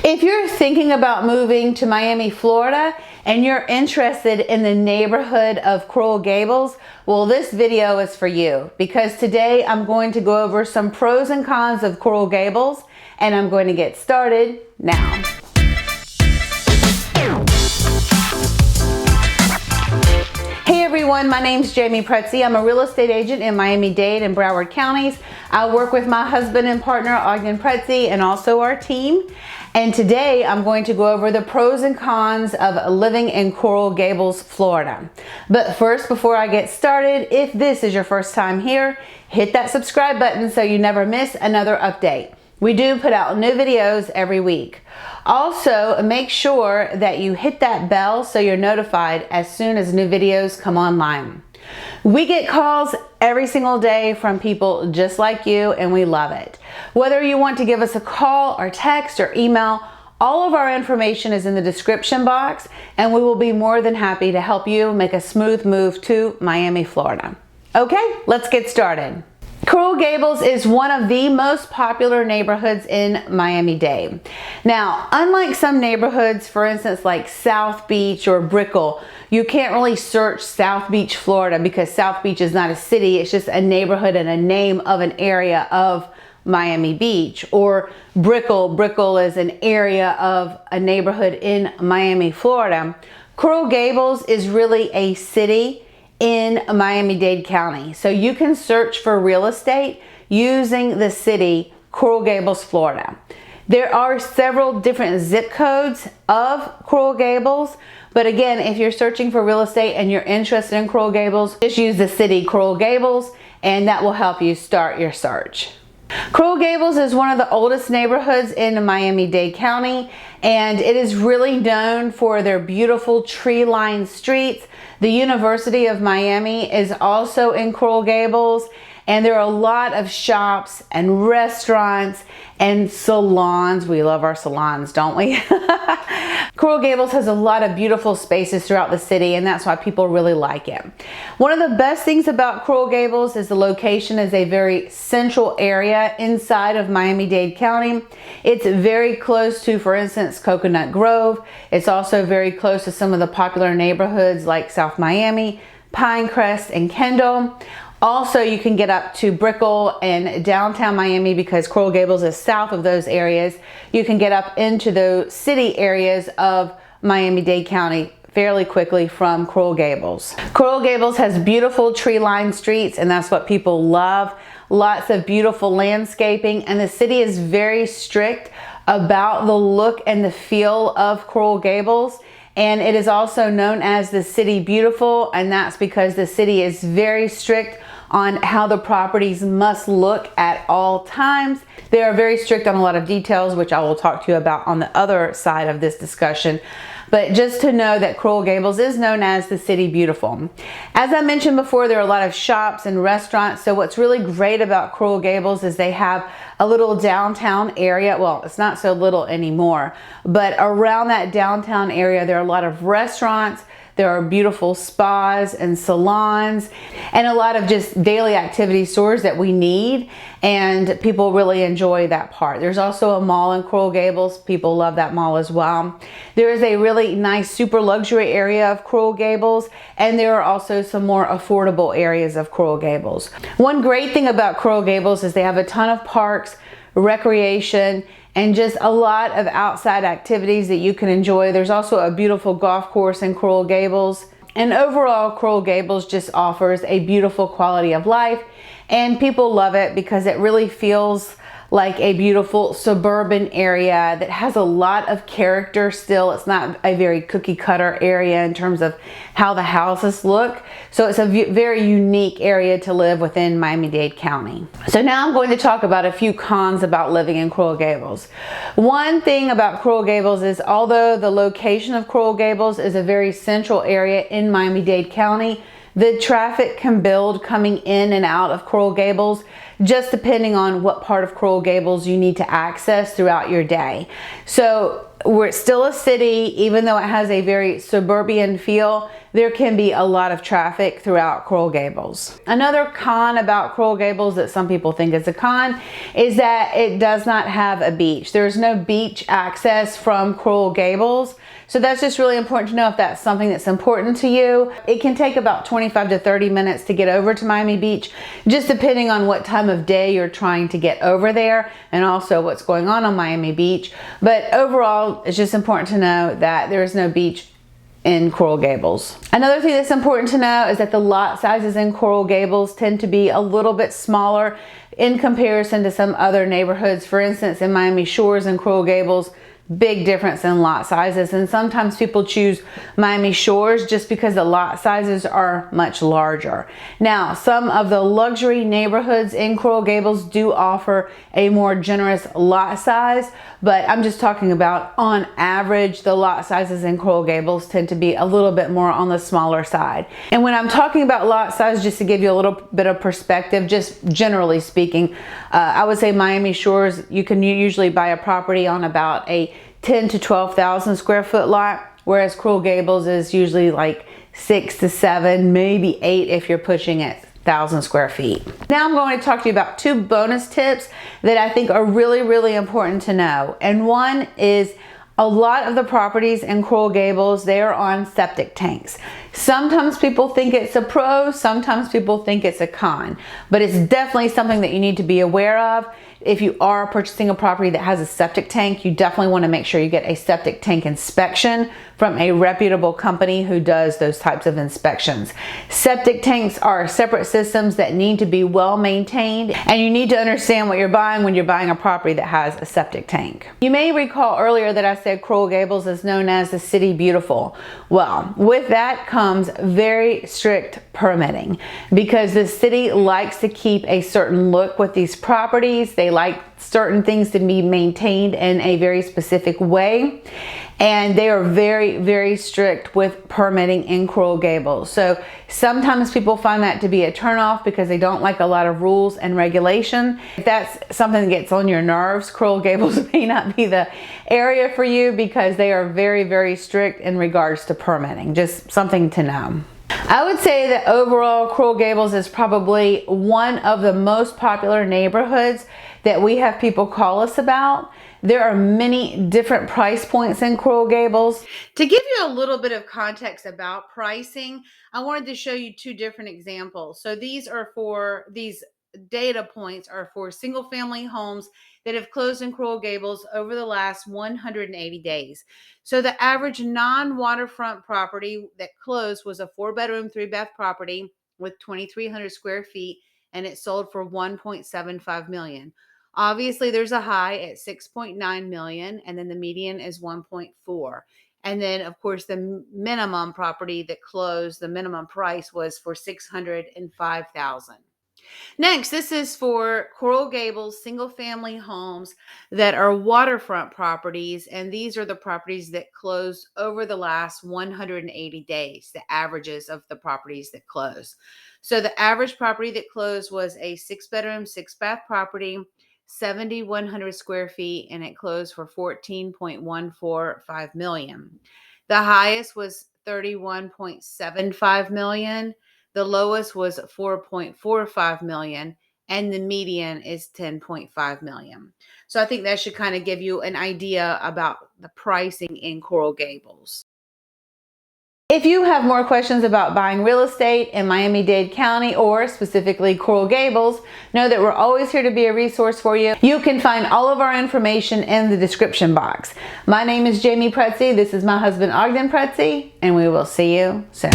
If you're thinking about moving to Miami, Florida, and you're interested in the neighborhood of Coral Gables, well, this video is for you because today I'm going to go over some pros and cons of Coral Gables, and I'm going to get started now. Hey everyone, my name's Jamie Pretzi. I'm a real estate agent in Miami-Dade and Broward counties. I work with my husband and partner, Ogden Pretzi, and also our team. And today I'm going to go over the pros and cons of living in Coral Gables, Florida. But first, before I get started, if this is your first time here, hit that subscribe button so you never miss another update. We do put out new videos every week. Also, make sure that you hit that bell so you're notified as soon as new videos come online. We get calls every single day from people just like you, and we love it. Whether you want to give us a call or text or email, all of our information is in the description box, and we will be more than happy to help you make a smooth move to Miami, Florida. Okay, let's get started. Coral Gables is one of the most popular neighborhoods in Miami-Dade. Now, unlike some neighborhoods, for instance, like South Beach or Brickell, you can't really search South Beach, Florida, because South Beach is not a city. It's just a neighborhood and a name of an area of Miami Beach. Or Brickell is an area of a neighborhood in Miami, Florida. Coral Gables is really a city in Miami-Dade County. So you can search for real estate using the city Coral Gables, Florida. There are several different zip codes of Coral Gables, but again, if you're searching for real estate and you're interested in Coral Gables, just use the city Coral Gables and that will help you start your search. Coral Gables is one of the oldest neighborhoods in Miami-Dade County, and it is really known for their beautiful tree-lined streets. The University of Miami is also in Coral Gables, and there are a lot of shops and restaurants and salons. We love our salons, don't we? Coral Gables has a lot of beautiful spaces throughout the city, and that's why people really like it. One of the best things about Coral Gables is the location is a very central area inside of Miami-Dade County. It's very close to, for instance, Coconut Grove. It's also very close to some of the popular neighborhoods like South Miami, Pinecrest, and Kendall. Also, you can get up to Brickell and downtown Miami because Coral Gables is south of those areas. You can get up into the city areas of Miami-Dade County fairly quickly from Coral Gables. Coral Gables has beautiful tree-lined streets, and that's what people love. Lots of beautiful landscaping, and the city is very strict about the look and the feel of Coral Gables. And it is also known as the City Beautiful, and that's because the city is very strict on how the properties must look at all times. They are very strict on a lot of details, which I will talk to you about on the other side of this discussion. But just to know that Coral Gables is known as the City Beautiful. As I mentioned before, there are a lot of shops and restaurants. So what's really great about Coral Gables is they have a little downtown area. Well, it's not so little anymore, but around that downtown area, there are a lot of restaurants. There are beautiful spas and salons and a lot of just daily activity stores that we need, and people really enjoy that part. There's also a mall in Coral Gables. People love that mall as well. There is a really nice super luxury area of Coral Gables, and there are also some more affordable areas of Coral Gables. One great thing about Coral Gables is they have a ton of parks, recreation, and just a lot of outside activities that you can enjoy. There's also a beautiful golf course in Coral Gables. And overall, Coral Gables just offers a beautiful quality of life, and people love it because it really feels like a beautiful suburban area that has a lot of character still. It's not a very cookie cutter area in terms of how the houses look. So it's a very unique area to live within Miami-Dade County. So now I'm going to talk about a few cons about living in Coral Gables. One thing about Coral Gables is although the location of Coral Gables is a very central area in Miami-Dade County, the traffic can build coming in and out of Coral Gables just depending on what part of Coral Gables you need to access throughout your day. So we're still a city, even though it has a very suburban feel, there can be a lot of traffic throughout Coral Gables. Another con about Coral Gables that some people think is a con is that it does not have a beach. There's no beach access from Coral Gables. So that's just really important to know if that's something that's important to you. It can take about 25 to 30 minutes to get over to Miami Beach, just depending on what time of day you're trying to get over there and also what's going on Miami Beach. But overall, it's just important to know that there is no beach in Coral Gables. Another thing that's important to know is that the lot sizes in Coral Gables tend to be a little bit smaller in comparison to some other neighborhoods. For instance, in Miami Shores and Coral Gables, big difference in lot sizes, and sometimes people choose Miami Shores just because the lot sizes are much larger. Now, some of the luxury neighborhoods in Coral Gables do offer a more generous lot size, but I'm just talking about on average, the lot sizes in Coral Gables tend to be a little bit more on the smaller side. And when I'm talking about lot size, just to give you a little bit of perspective, just generally speaking, I would say Miami Shores, you can usually buy a property on about a 10 to 12,000 square foot lot, whereas Coral Gables is usually like 6 to 7, maybe 8 if you're pushing it 1,000 square feet. Now I'm going to talk to you about 2 bonus tips that I think are really, really important to know. And one is a lot of the properties in Coral Gables, they are on septic tanks. Sometimes people think it's a pro, sometimes people think it's a con, but it's definitely something that you need to be aware of. If you are purchasing a property that has a septic tank, you definitely want to make sure you get a septic tank inspection from a reputable company who does those types of inspections. Septic tanks are separate systems that need to be well maintained, and you need to understand what you're buying when you're buying a property that has a septic tank. You may recall earlier that I said Coral Gables is known as the City Beautiful. Well, with that comes very strict permitting because the city likes to keep a certain look with these properties. They like certain things to be maintained in a very specific way, and they are very, very strict with permitting in Coral Gables. So sometimes people find that to be a turnoff because they don't like a lot of rules and regulation. If that's something that gets on your nerves, Coral Gables may not be the area for you because they are very, very strict in regards to permitting. Just something to know. I would say that overall Coral Gables is probably one of the most popular neighborhoods that we have people call us about. There are many different price points in Coral Gables. To give you a little bit of context about pricing, I wanted to show you 2 different examples. So these data points are for single family homes that have closed in Coral Gables over the last 180 days. So the average non-waterfront property that closed was a 4-bedroom, 3-bath property with 2,300 square feet, and it sold for $1.75 million. Obviously, there's a high at $6.9 million, and then the median is 1.4. And then, of course, the minimum property that closed, the minimum price was for $605,000. Next, this is for Coral Gables single-family homes that are waterfront properties, and these are the properties that closed over the last 180 days, the averages of the properties that closed. So the average property that closed was a 6-bedroom, 6-bath property, 7,100 square feet, and it closed for $14.145 million. The highest was $31.75 million. The lowest was $4.45 million, and the median is $10.5 million. So I think that should kind of give you an idea about the pricing in Coral Gables. If you have more questions about buying real estate in Miami-Dade County or specifically Coral Gables, know that we're always here to be a resource for you. You can find all of our information in the description box. My name is Jamie Pretzi. This is my husband Ogden Pretzi, and we will see you soon.